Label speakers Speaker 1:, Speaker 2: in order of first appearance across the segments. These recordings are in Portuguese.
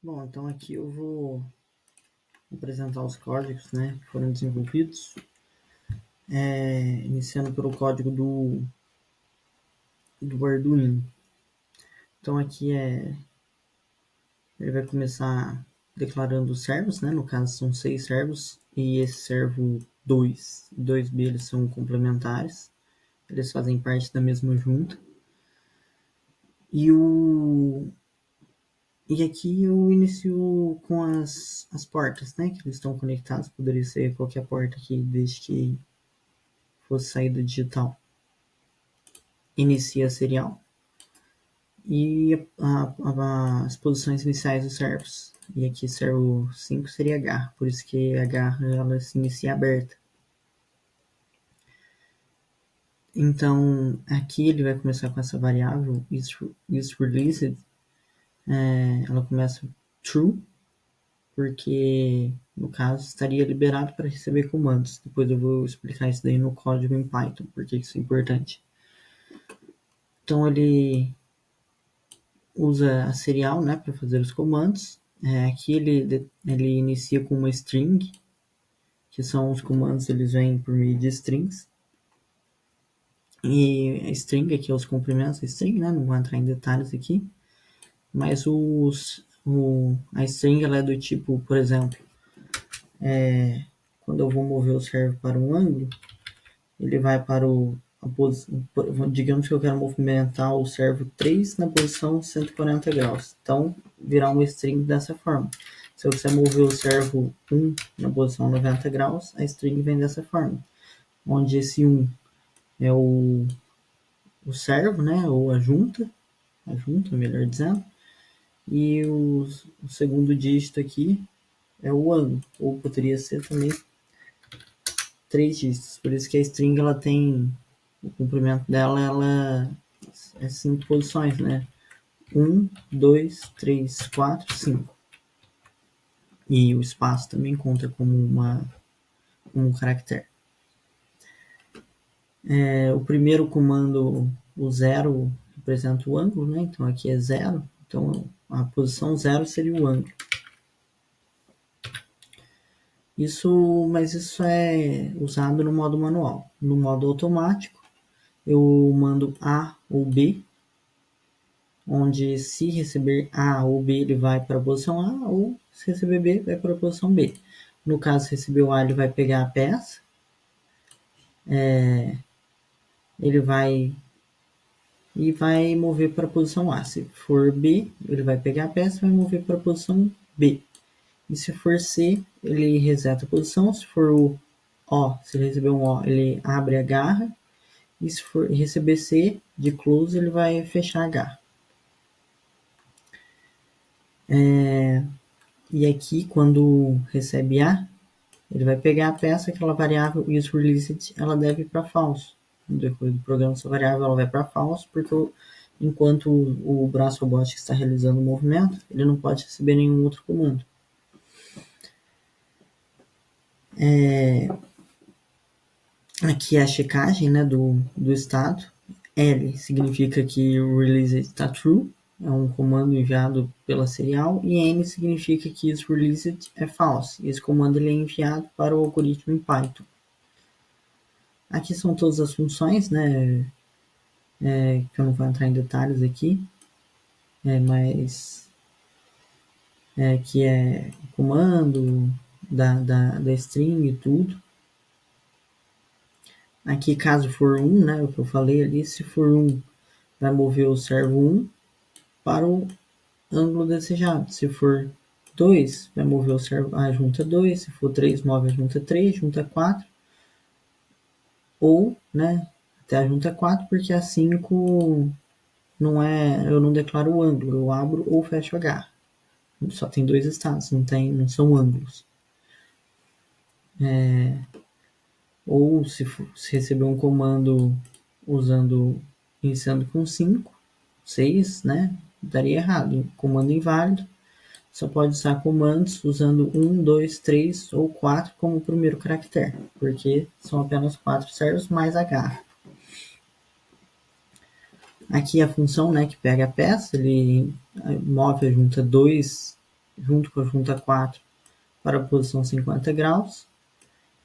Speaker 1: Bom, então aqui eu vou apresentar os códigos, né, que foram desenvolvidos, iniciando pelo código do Arduino. Então aqui ele vai começar declarando os servos, né, no caso são 6 servos, e esse servo 2 e 2B eles são complementares, eles fazem parte da mesma junta. E aqui eu inicio com as portas, né, que eles estão conectados, poderia ser qualquer porta aqui, desde que fosse saída digital. Inicia serial. E as posições iniciais dos servos. E aqui servo 5 seria H, por isso que H ela se inicia aberta. Então aqui ele vai começar com essa variável isReleased, ela começa true, porque no caso estaria liberado para receber comandos. Depois eu vou explicar isso daí no código em Python, porque isso é importante. Então ele usa a serial, né, para fazer os comandos. Aqui ele inicia com uma string, que são os comandos, eles vêm por meio de strings. E a string aqui é os comprimentos da string, né, não vou entrar em detalhes aqui. Mas a string ela é do tipo, por exemplo, quando eu vou mover o servo para um ângulo, ele vai para a posição, digamos que eu quero movimentar o servo 3 na posição 140 graus. Então, virar uma string dessa forma. Se eu quiser mover o servo 1 na posição 90 graus, a string vem dessa forma. Onde esse 1 é o servo, né, ou a junta, melhor dizendo. E o segundo dígito aqui é o ângulo, ou poderia ser também 3 dígitos. Por isso que a string ela tem o comprimento dela, ela é 5 posições, né? 1, 2, 3, 4, 5. E o espaço também conta como um caractere. O primeiro comando, o 0, representa o ângulo, né? Então aqui é 0. Então a posição 0 seria o ângulo. Mas isso é usado no modo manual. No modo automático, eu mando A ou B, onde se receber A ou B, ele vai para a posição A, ou se receber B, vai para a posição B. No caso, se recebeu A, ele vai pegar a peça, ele vai mover para a posição A. Se for B, ele vai pegar a peça e vai mover para a posição B. E se for C, ele reseta a posição. Se for o O, se ele receber um O, ele abre a garra. E se for receber C de close, ele vai fechar a garra. E aqui, quando recebe A, ele vai pegar a peça, aquela variável isReleased, ela deve ir para false. Depois do programa, essa variável ela vai para false, porque enquanto o braço robótico está realizando o movimento, ele não pode receber nenhum outro comando. Aqui é a checagem, né, do estado. L significa que o release está true, é um comando enviado pela serial, e N significa que esse release é false. Esse comando ele é enviado para o algoritmo em Python. Aqui são todas as funções, né, que eu não vou entrar em detalhes aqui, mas que é o comando da string e tudo. Aqui, caso for 1, né, o que eu falei ali, se for 1, vai mover o servo 1 para o ângulo desejado. Se for 2, vai mover o servo a junta 2. Se for 3, move a junta 3, junta 4. Ou, né, até a junta 4, porque a 5 eu não declaro o ângulo, eu abro ou fecho a garra. Só tem 2 estados, não são ângulos. Ou se receber um comando iniciando com 5, 6, né, daria errado. Comando inválido, só pode usar comandos usando 1, 2, 3 ou 4 como primeiro caractere, porque são apenas 4 servos mais a garra. Aqui a função, né, que pega a peça, ele move a junta 2 junto com a junta 4 para a posição 50 graus.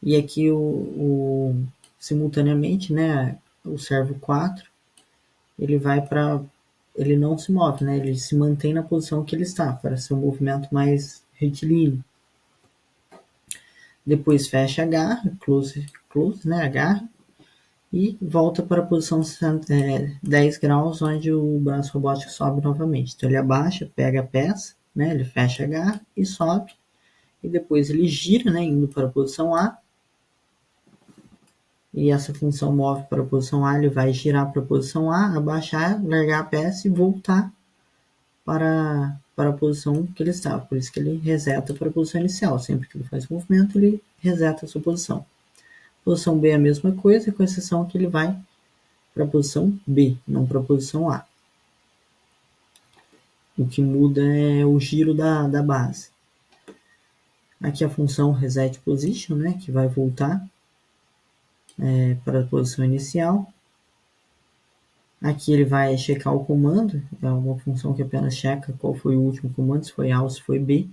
Speaker 1: E aqui simultaneamente, né, o servo 4, ele não se move, né, ele se mantém na posição que ele está, para ser um movimento mais retilíneo. Depois fecha a garra, close, né, a garra, e volta para a posição 10 graus, onde o braço robótico sobe novamente. Então ele abaixa, pega a peça, né, ele fecha a garra e sobe, e depois ele gira, né, indo para a posição A, e essa função move para a posição A, ele vai girar para a posição A, abaixar, largar a peça e voltar para a posição que ele estava. Por isso que ele reseta para a posição inicial. Sempre que ele faz movimento, ele reseta a sua posição. Posição B é a mesma coisa, com exceção que ele vai para a posição B, não para a posição A. O que muda é o giro da base. Aqui a função reset position, né, que vai voltar para a posição inicial. Aqui ele vai checar o comando, é uma função que apenas checa qual foi o último comando, se foi A ou se foi B.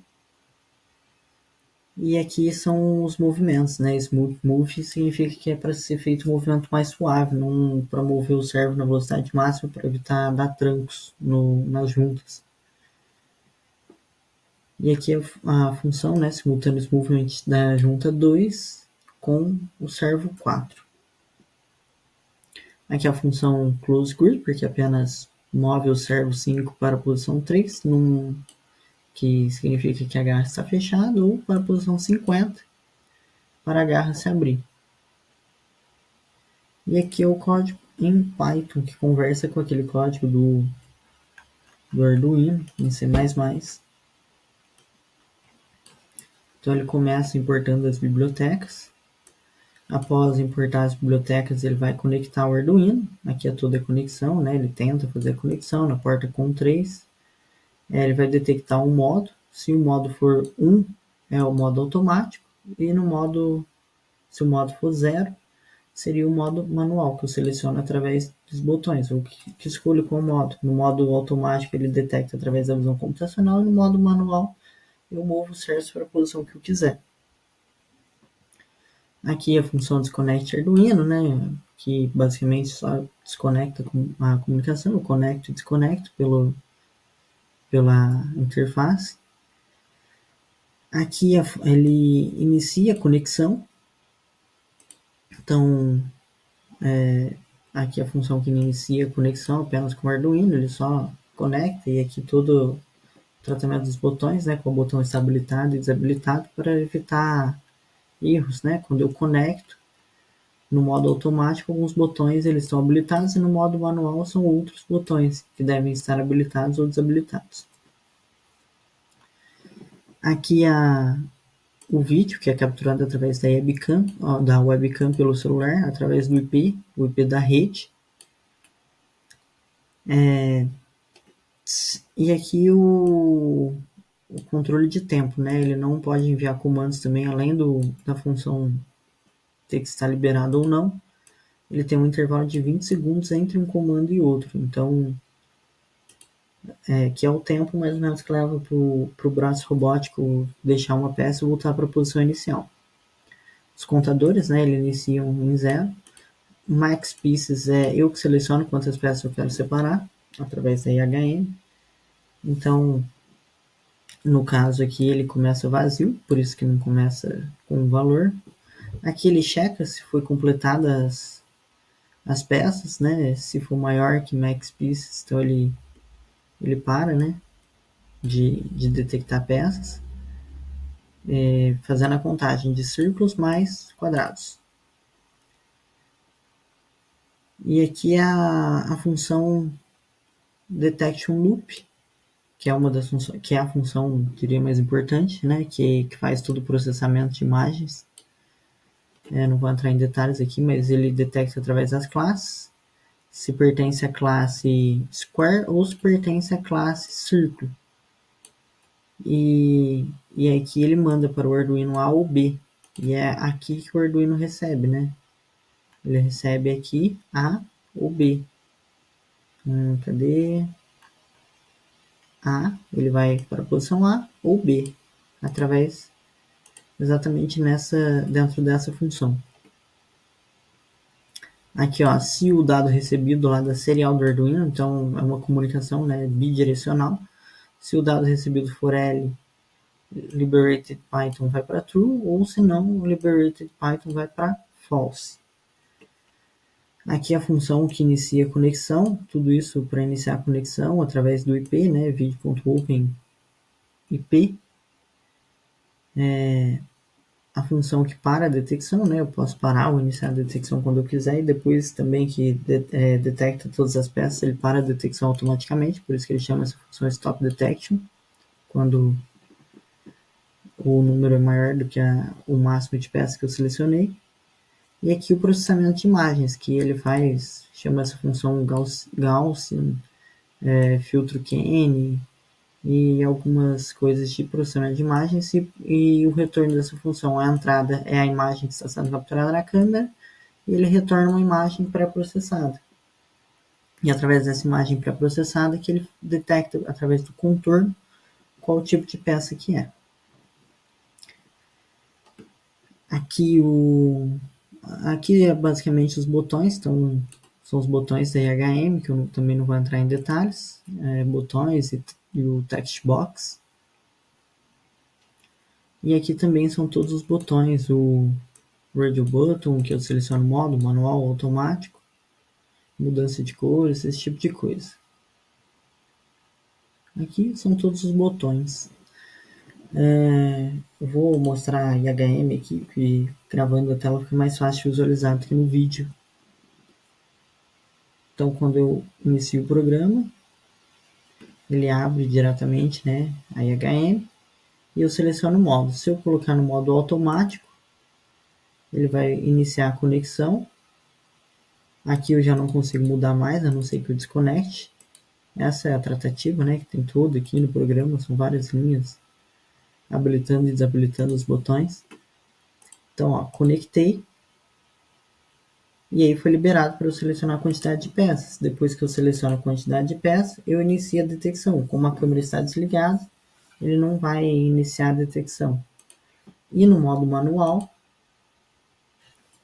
Speaker 1: E aqui são os movimentos, né? Smooth Move significa que é para ser feito um movimento mais suave, não para mover o servo na velocidade máxima para evitar dar trancos nas juntas. E aqui a função, né, Simultaneous Movement da junta 2 com o servo 4. Aqui a função Close Grip, que apenas move o servo 5 para a posição 3, que significa que a garra está fechada, ou para a posição 50, para a garra se abrir. E aqui é o código em Python, que conversa com aquele código do Arduino, em C++. Então ele começa importando as bibliotecas. Após importar as bibliotecas, ele vai conectar o Arduino. Aqui é toda a conexão, né? Ele tenta fazer a conexão na porta COM3. Ele vai detectar um modo. Se o modo for 1, é o modo automático. E se o modo for 0, seria o modo manual, que eu seleciono através dos botões. Eu que escolho qual modo. No modo automático, ele detecta através da visão computacional. E no modo manual, eu movo o servo para a posição que eu quiser. Aqui a função Disconnect Arduino, né, que basicamente só desconecta a comunicação, eu conecto e desconecto pela interface. Aqui ele inicia a conexão, então aqui a função que inicia a conexão apenas com o Arduino, ele só conecta, e aqui todo o tratamento dos botões, né, com o botão está habilitado e desabilitado para evitar erros, né, quando eu conecto. No modo automático, alguns botões eles estão habilitados, e no modo manual são outros botões que devem estar habilitados ou desabilitados. Aqui o vídeo, que é capturado através da webcam pelo celular, através do IP, o IP da rede. E aqui o controle de tempo, né? Ele não pode enviar comandos também, além da função ter que estar liberado ou não. Ele tem um intervalo de 20 segundos entre um comando e outro. Então, que é o tempo mais ou menos que leva para o braço robótico deixar uma peça e voltar para a posição inicial. Os contadores, né, eles iniciam em 0. Max Pieces é eu que seleciono quantas peças eu quero separar, através da IHM. Então, no caso aqui, ele começa vazio, por isso que não começa com o valor. Aqui ele checa se foi completadas as peças, né? Se for maior que Max Pieces, então ele para, né? De detectar peças, fazendo a contagem de círculos mais quadrados. E aqui é a função Detection Loop, que é uma das funções, que é a função, diria, mais importante, né? Que faz todo o processamento de imagens. Não vou entrar em detalhes aqui, mas ele detecta através das classes se pertence à classe Square ou se pertence à classe Círculo. E aqui ele manda para o Arduino A ou B. E é aqui que o Arduino recebe, né? Ele recebe aqui A ou B. Cadê? A, ele vai para a posição A, ou B, através exatamente dentro dessa função. Aqui, ó, se o dado recebido lá da serial do Arduino, então é uma comunicação, né, bidirecional. Se o dado recebido for L, liberated Python vai para true, ou se não, liberated Python vai para false. Aqui a função que inicia a conexão, tudo isso para iniciar a conexão através do IP, né, vid.open IP. A função que para a detecção, né, eu posso parar ou iniciar a detecção quando eu quiser, e depois também que detecta todas as peças, ele para a detecção automaticamente, por isso que ele chama essa função stop detection, quando o número é maior do que o máximo de peças que eu selecionei. E aqui o processamento de imagens, que ele faz, chama essa função Gaussian, filtro Kane e algumas coisas de processamento de imagens, e o retorno dessa função, a entrada é a imagem que está sendo capturada na câmera, e ele retorna uma imagem pré-processada. E através dessa imagem pré-processada que ele detecta, através do contorno, qual tipo de peça que é. Aqui é basicamente os botões, então são os botões da IHM, que eu também não vou entrar em detalhes, botões e o text box. E aqui também são todos os botões, o radio button, que eu seleciono modo, manual, automático, mudança de cores, esse tipo de coisa. Aqui são todos os botões. Eu vou mostrar a IHM aqui, que gravando a tela fica mais fácil de visualizar do que no vídeo. Então, quando eu inicio o programa, ele abre diretamente, né, a IHM, e eu seleciono o modo. Se eu colocar no modo automático, ele vai iniciar a conexão. Aqui eu já não consigo mudar mais, a não ser que eu desconecte. Essa é a tratativa, né, que tem tudo aqui no programa, são várias linhas, habilitando e desabilitando os botões. Então, ó, conectei. E aí foi liberado para eu selecionar a quantidade de peças. Depois que eu seleciono a quantidade de peças, eu inicio a detecção. Como a câmera está desligada, ele não vai iniciar a detecção. E no modo manual,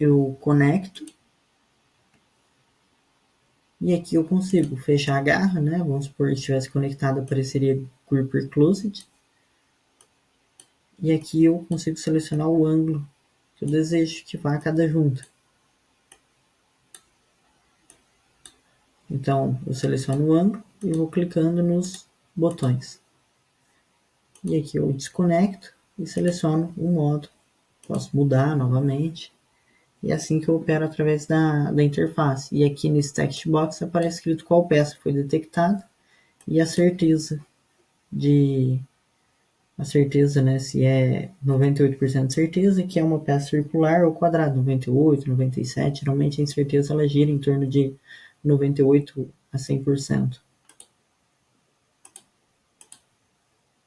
Speaker 1: eu conecto. E aqui eu consigo fechar a garra, né? Vamos supor que estivesse conectado, apareceria Gripper Closed. E aqui eu consigo selecionar o ângulo que eu desejo que vá a cada junta. Então, eu seleciono o ângulo e vou clicando nos botões. E aqui eu desconecto e seleciono o modo. Posso mudar novamente. E é assim que eu opero através da interface. E aqui nesse text box aparece escrito qual peça foi detectada e a certeza, né, se é 98% de certeza que é uma peça circular ou quadrada, 98, 97, geralmente a incerteza ela gira em torno de 98 a 100%.